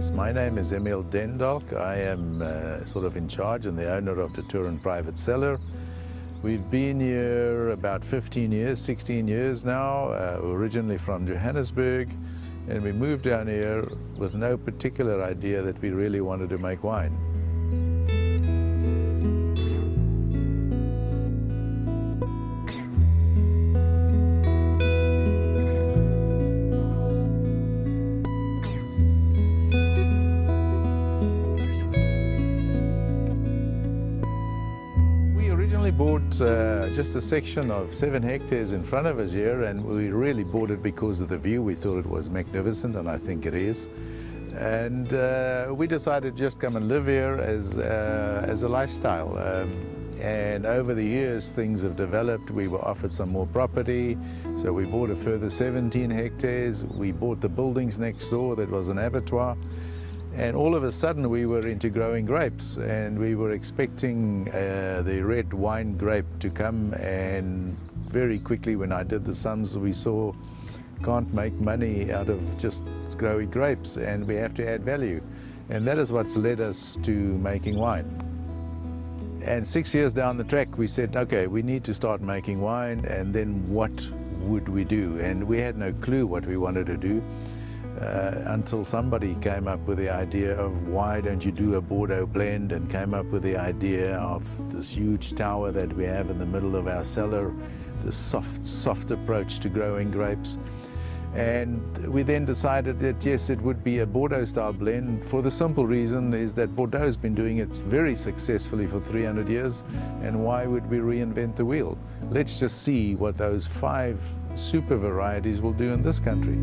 Yes, my name is Emil Dendalk. I am sort of in charge and the owner of the Toren private cellar. We've been here about 15 years, 16 years now, originally from Johannesburg, and we moved down here with no particular idea that we really wanted to make wine. Bought just a section of 7 hectares in front of us here, and we really bought it because of the view. We thought it was magnificent, and I think it is. And we decided to just come and live here as a lifestyle. And over the years, things have developed. We were offered some more property, so we bought a further 17 hectares. We bought the buildings next door. That was an abattoir. And all of a sudden we were into growing grapes, and we were expecting the red wine grape to come, and very quickly when I did the sums we saw can't make money out of just growing grapes, and we have to add value. And that is what's led us to making wine. And 6 years down the track we said, okay, we need to start making wine, and then what would we do? And we had no clue what we wanted to do. Until somebody came up with the idea of why don't you do a Bordeaux blend, and came up with the idea of this huge tower that we have in the middle of our cellar, the soft approach to growing grapes. And we then decided that yes, it would be a Bordeaux style blend, for the simple reason is that Bordeaux has been doing it very successfully for 300 years, and why would we reinvent the wheel? Let's just see what those 5 super varieties will do in this country.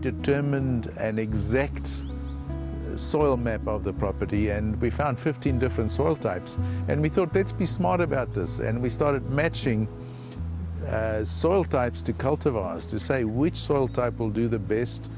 Determined an exact soil map of the property, and we found 15 different soil types, and we thought let's be smart about this, and we started matching soil types to cultivars to say which soil type will do the best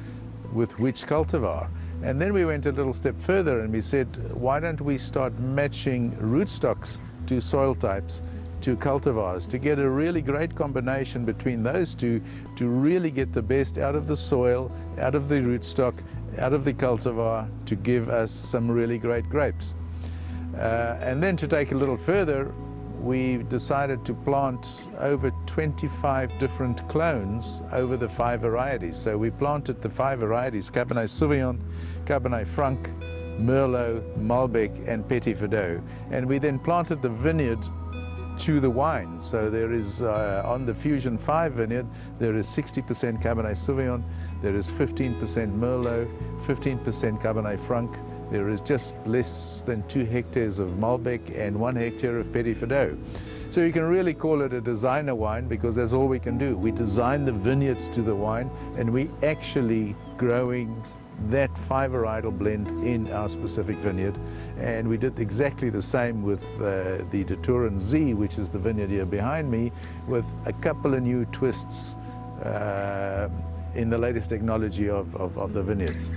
with which cultivar. And then we went a little step further and we said, why don't we start matching rootstocks to soil types to cultivars to get a really great combination between those two, to really get the best out of the soil, out of the rootstock, out of the cultivar, to give us some really great grapes. And then to take a little further, we decided to plant over 25 different clones over the 5 varieties. So we planted the 5 varieties: Cabernet Sauvignon, Cabernet Franc, Merlot, Malbec and Petit Verdot. And we then planted the vineyard to the wine. So there is, on the Fusion 5 vineyard, there is 60% Cabernet Sauvignon, there is 15% Merlot, 15% Cabernet Franc, there is just less than 2 hectares of Malbec and 1 hectare of Petit Verdot. So you can really call it a designer wine, because that's all we can do. We design the vineyards to the wine, and we actually growing that 5 varietal blend in our specific vineyard. And we did exactly the same with the Toren Z, which is the vineyard here behind me, with a couple of new twists in the latest technology of the vineyards.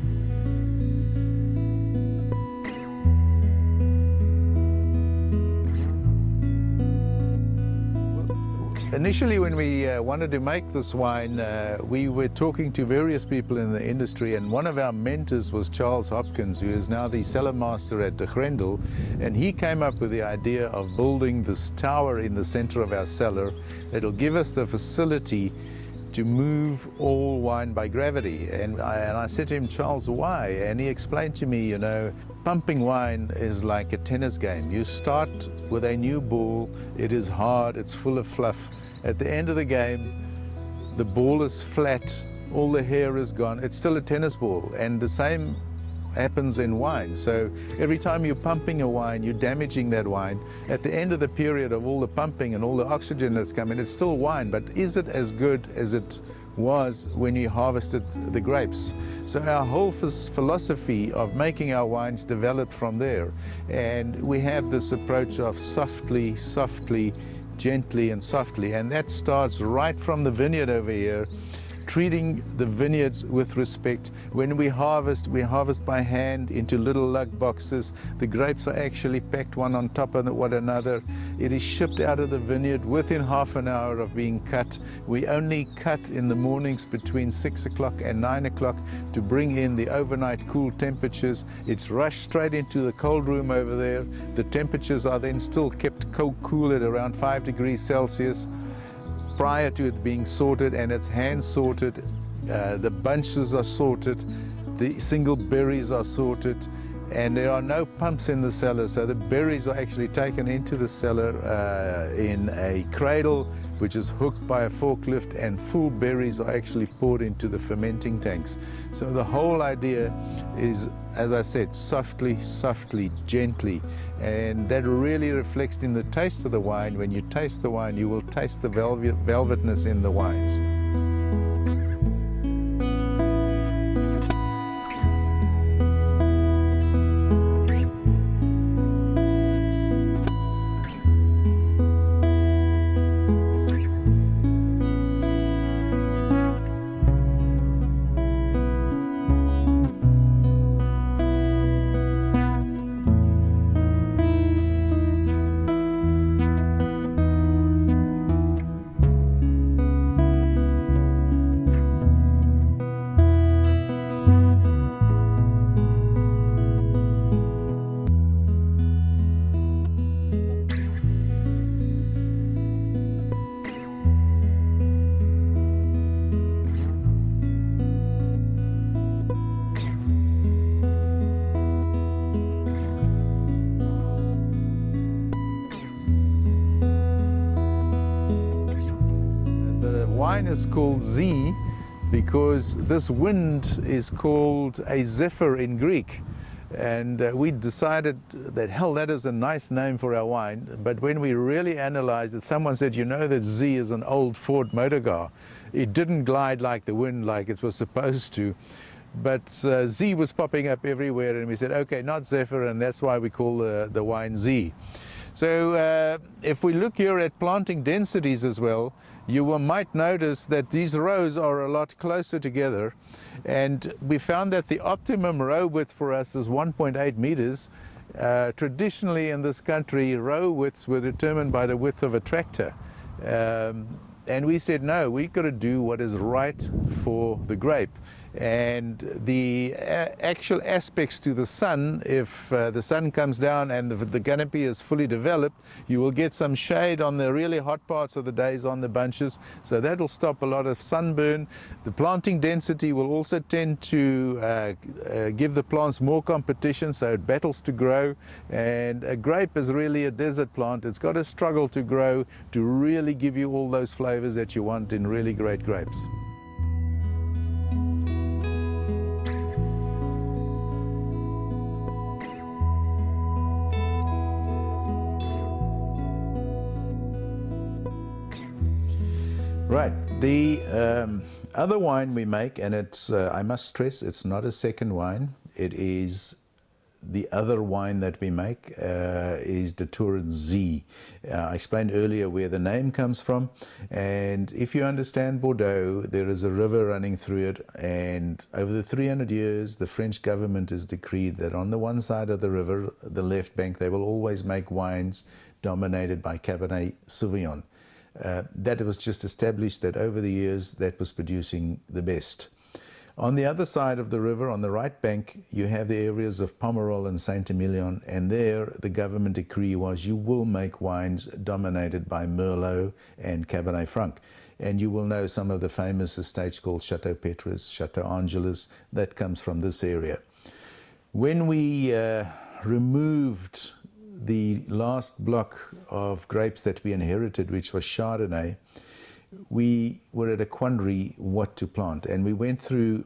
Initially, when we wanted to make this wine, we were talking to various people in the industry, and one of our mentors was Charles Hopkins, who is now the cellar master at De Grendel, and he came up with the idea of building this tower in the center of our cellar that'll give us the facility to move all wine by gravity. And I said to him, Charles, why? And he explained to me, you know, pumping wine is like a tennis game. You start with a new ball, it is hard, it's full of fluff. At the end of the game, the ball is flat, all the hair is gone, it's still a tennis ball. And the same happens in wine. So every time you're pumping a wine, you're damaging that wine. At the end of the period of all the pumping and all the oxygen that's coming, it's still wine, but is it as good as it was when we harvested the grapes. So our whole philosophy of making our wines developed from there. And we have this approach of softly, softly, gently and softly. And that starts right from the vineyard over here, treating the vineyards with respect. When we harvest by hand into little lug boxes. The grapes are actually packed one on top of one another. It is shipped out of the vineyard within half an hour of being cut. We only cut in the mornings between 6 o'clock and 9 o'clock to bring in the overnight cool temperatures. It's rushed straight into the cold room over there. The temperatures are then still kept cool at around 5 degrees Celsius. Prior to it being sorted, and it's hand sorted. The bunches are sorted, the single berries are sorted, and there are no pumps in the cellar, so the berries are actually taken into the cellar in a cradle which is hooked by a forklift, and full berries are actually poured into the fermenting tanks. So the whole idea is, as I said, softly, softly, gently, and that really reflects in the taste of the wine. When you taste the wine, you will taste the velvetness in the wines. Wine is called Z because this wind is called a zephyr in Greek. And we decided that, hell, that is a nice name for our wine. But when we really analyzed it, someone said, you know that Z is an old Ford motor car. It didn't glide like the wind like it was supposed to. But Z was popping up everywhere, and we said, okay, not zephyr, and that's why we call the wine Z. So if we look here at planting densities as well, you might notice that these rows are a lot closer together, and we found that the optimum row width for us is 1.8 meters. Traditionally in this country, row widths were determined by the width of a tractor. And we said, no, we've got to do what is right for the grape. And the actual aspects to the sun, if the sun comes down and the canopy is fully developed, you will get some shade on the really hot parts of the days on the bunches, so that will stop a lot of sunburn. The planting density will also tend to give the plants more competition, so it battles to grow. And a grape is really a desert plant. It's got to struggle to grow to really give you all those flavors that you want in really great grapes. Right, the other wine we make, and it's, I must stress, it's not a second wine. It is the other wine that we make is the Toren Z. I explained earlier where the name comes from, and if you understand Bordeaux, there is a river running through it, and over the 300 years, the French government has decreed that on the one side of the river, the left bank, they will always make wines dominated by Cabernet Sauvignon. That was just established that over the years that was producing the best. On the other side of the river, on the right bank, you have the areas of Pomerol and Saint-Emilion, and there the government decree was you will make wines dominated by Merlot and Cabernet Franc. And you will know some of the famous estates called Chateau Petrus, Chateau Angelus, that comes from this area. When we removed the last block of grapes that we inherited, which was Chardonnay, we were at a quandary what to plant. And we went through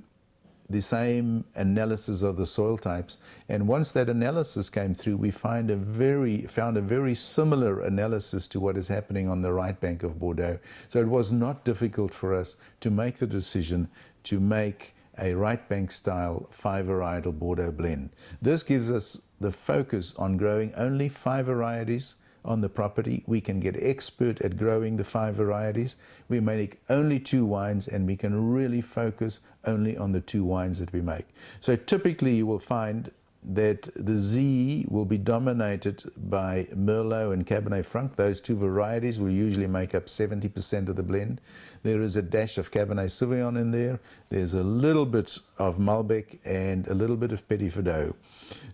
the same analysis of the soil types, and once that analysis came through, we found a very similar analysis to what is happening on the right bank of Bordeaux. So it was not difficult for us to make the decision to make a right bank style 5 varietal Bordeaux blend. This gives us the focus on growing only 5 varieties on the property. We can get expert at growing the 5 varieties. We make only 2 wines, and we can really focus only on the 2 wines that we make. So typically you will find that the Z will be dominated by Merlot and Cabernet Franc. Those 2 varieties will usually make up 70% of the blend. There is a dash of Cabernet Sauvignon in there. There's a little bit of Malbec and a little bit of Petit Verdot.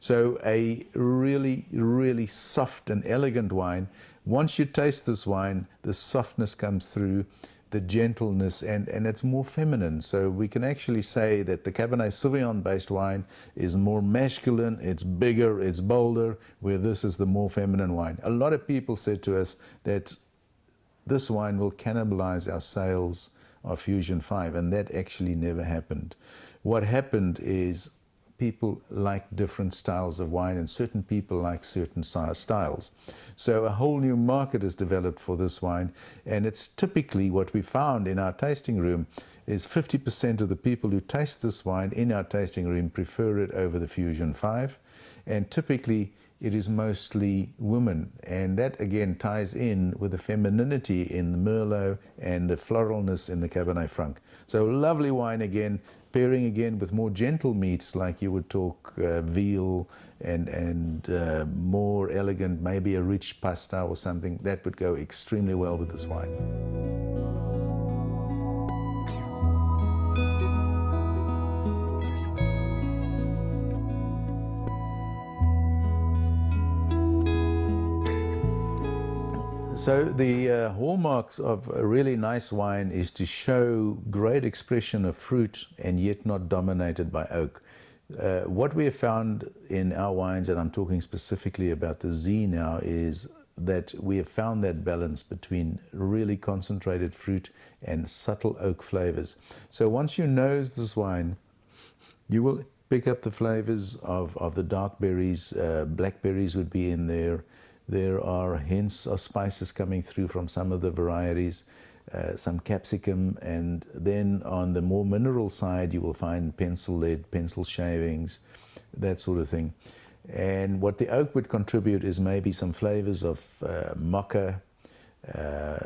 So a really, really soft and elegant wine. Once you taste this wine, the softness comes through, the gentleness, and it's more feminine. So we can actually say that the Cabernet Sauvignon based wine is more masculine, it's bigger, it's bolder, where this is the more feminine wine. A lot of people said to us that this wine will cannibalize our sales of Fusion 5, and that actually never happened. What happened is people like different styles of wine, and certain people like certain styles. So a whole new market is developed for this wine, and it's typically what we found in our tasting room is 50% of the people who taste this wine in our tasting room prefer it over the Fusion 5, and typically it is mostly women, and that again ties in with the femininity in the Merlot and the floralness in the Cabernet Franc. So lovely wine again, pairing again with more gentle meats like you would talk veal and more elegant, maybe a rich pasta or something, that would go extremely well with this wine. So the hallmarks of a really nice wine is to show great expression of fruit and yet not dominated by oak. What we have found in our wines, and I'm talking specifically about the Z now, is that we have found that balance between really concentrated fruit and subtle oak flavors. So once you nose this wine, you will pick up the flavors of the dark berries. Blackberries would be in there. There are hints of spices coming through from some of the varieties, some capsicum, and then on the more mineral side you will find pencil lead, pencil shavings, that sort of thing. And what the oak would contribute is maybe some flavors of mocha,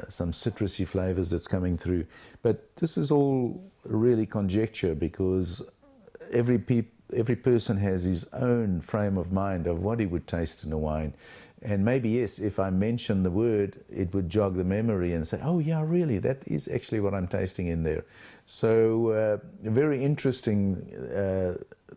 some citrusy flavors that's coming through. But this is all really conjecture, because every person has his own frame of mind of what he would taste in a wine. And maybe, yes, if I mention the word, it would jog the memory and say, oh yeah, really, that is actually what I'm tasting in there. So very interesting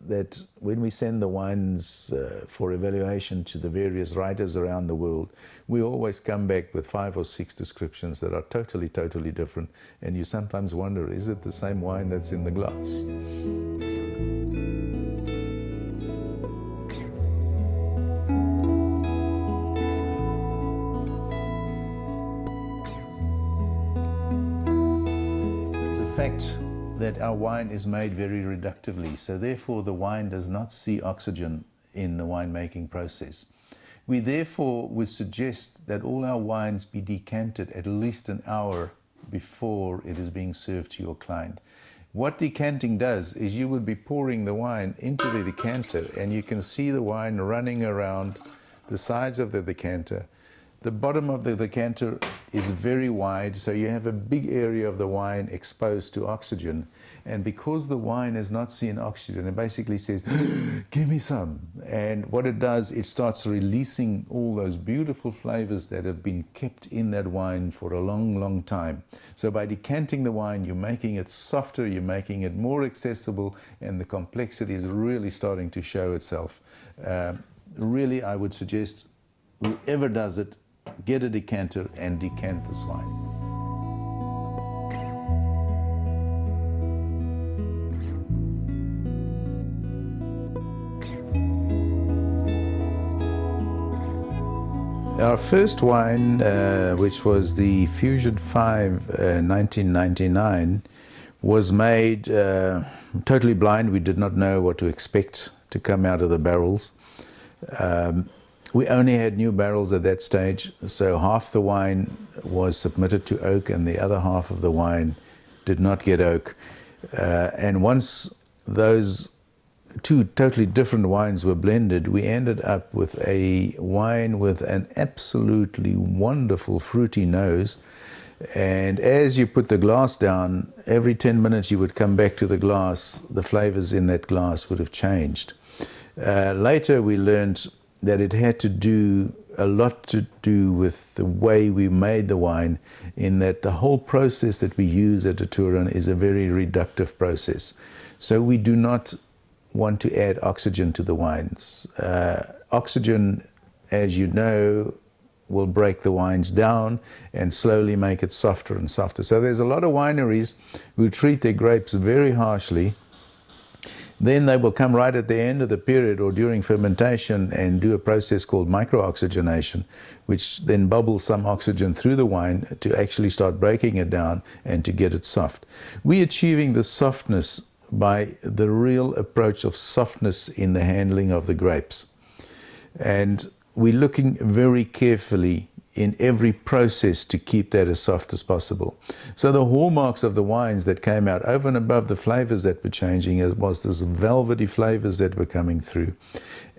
that when we send the wines for evaluation to the various writers around the world, we always come back with 5 or 6 descriptions that are totally, totally different. And you sometimes wonder, is it the same wine that's in the glass? Fact that our wine is made very reductively, so therefore the wine does not see oxygen in the winemaking process. We therefore would suggest that all our wines be decanted at least an hour before it is being served to your client. What decanting does is you would be pouring the wine into the decanter, and you can see the wine running around the sides of the decanter. The bottom of the decanter is very wide, so you have a big area of the wine exposed to oxygen. And because the wine is not seeing oxygen, it basically says, give me some. And what it does, it starts releasing all those beautiful flavors that have been kept in that wine for a long, long time. So by decanting the wine, you're making it softer, you're making it more accessible, and the complexity is really starting to show itself. Really, I would suggest whoever does it, get a decanter and decant this wine. Our first wine, which was the Fusion 5 1999, was made totally blind. We did not know what to expect to come out of the barrels. We only had new barrels at that stage, so half the wine was submitted to oak and the other half of the wine did not get oak. And once those two totally different wines were blended, we ended up with a wine with an absolutely wonderful fruity nose. And as you put the glass down, every 10 minutes you would come back to the glass, the flavors in that glass would have changed. Later we learned that it had to do a lot to do with the way we made the wine, in that the whole process that we use at the Toren is a very reductive process. So we do not want to add oxygen to the wines. Oxygen, as you know, will break the wines down and slowly make it softer and softer. So there's a lot of wineries who treat their grapes very harshly. Then they will come right at the end of the period or during fermentation and do a process called micro-oxygenation, which then bubbles some oxygen through the wine to actually start breaking it down and to get it soft. We're achieving the softness by the real approach of softness in the handling of the grapes. And we're looking very carefully in every process to keep that as soft as possible. So the hallmarks of the wines that came out over and above the flavors that were changing was this velvety flavors that were coming through.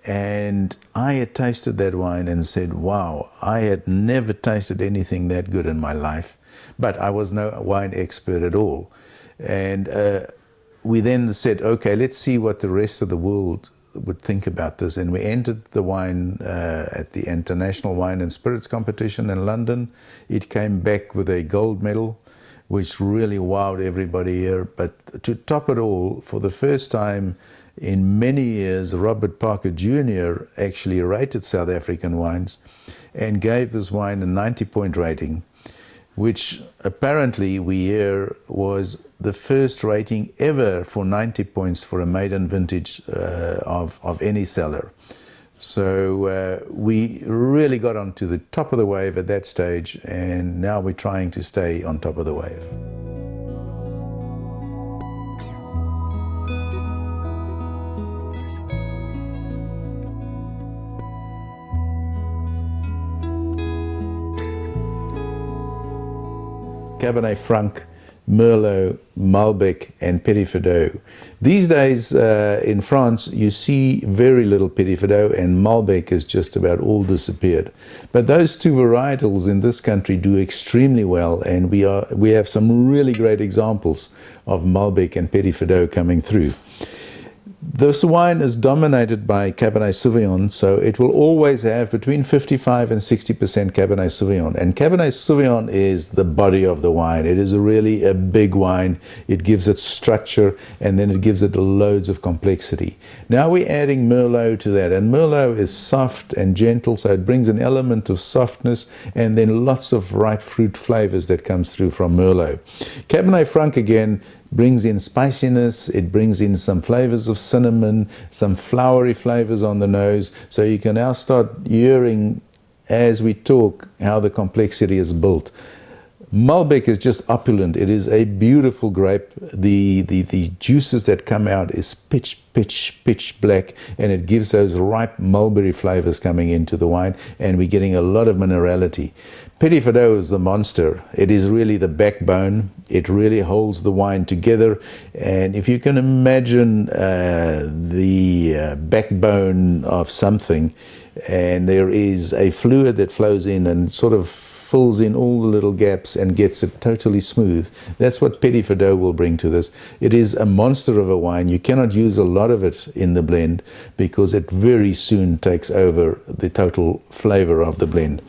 And I had tasted that wine and said, wow, I had never tasted anything that good in my life, but I was no wine expert at all. And we then said, okay, let's see what the rest of the world would think about this. And we entered the wine at the International Wine and Spirits Competition in London. It came back with a gold medal, which really wowed everybody here. But to top it all, for the first time in many years, Robert Parker Jr. actually rated South African wines and gave this wine a 90-point rating, which apparently we hear was the first rating ever for 90 points for a maiden vintage of any cellar. So we really got onto the top of the wave at that stage, and now we're trying to stay on top of the wave. Cabernet Franc, Merlot, Malbec, and Petit Verdot. These days in France, you see very little Petit Verdot, and Malbec has just about all disappeared. But those two varietals in this country do extremely well, and we have some really great examples of Malbec and Petit Verdot coming through. This wine is dominated by Cabernet Sauvignon, so it will always have between 55 and 60% Cabernet Sauvignon. And Cabernet Sauvignon is the body of the wine. It is really a big wine. It gives it structure, and then it gives it loads of complexity. Now we're adding Merlot to that, and Merlot is soft and gentle, so it brings an element of softness and then lots of ripe fruit flavors that comes through from Merlot. Cabernet Franc, again, brings in spiciness, it brings in some flavors of cinnamon, some flowery flavors on the nose, so you can now start hearing as we talk how the complexity is built. Malbec is just opulent. It is a beautiful grape. The juices that come out is pitch black, and it gives those ripe mulberry flavors coming into the wine, and we're getting a lot of minerality. Petit Verdot is the monster. It is really the backbone. It really holds the wine together. And if you can imagine the backbone of something, and there is a fluid that flows in and sort of fills in all the little gaps and gets it totally smooth. That's what Petit Verdot will bring to this. It is a monster of a wine. You cannot use a lot of it in the blend because it very soon takes over the total flavor of the blend.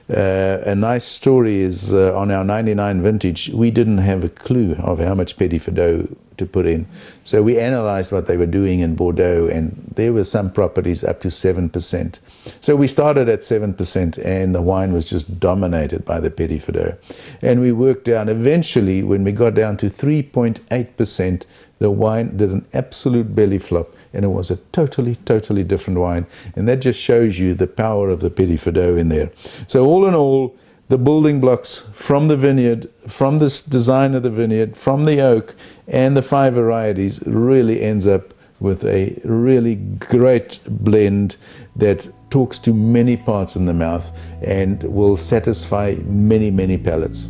A nice story is on our 99 vintage, we didn't have a clue of how much Petit Verdot to put in. So we analyzed what they were doing in Bordeaux, and there were some properties up to 7%. So we started at 7%, and the wine was just dominated by the Petit Verdot. And we worked down, eventually, when we got down to 3.8%, the wine did an absolute belly flop, and it was a totally different wine. And that just shows you the power of the Petit Verdot in there. So all in all, the building blocks from the vineyard, from this design of the vineyard, from the oak, and the 5 varieties, really ends up with a really great blend that talks to many parts in the mouth and will satisfy many, many palates.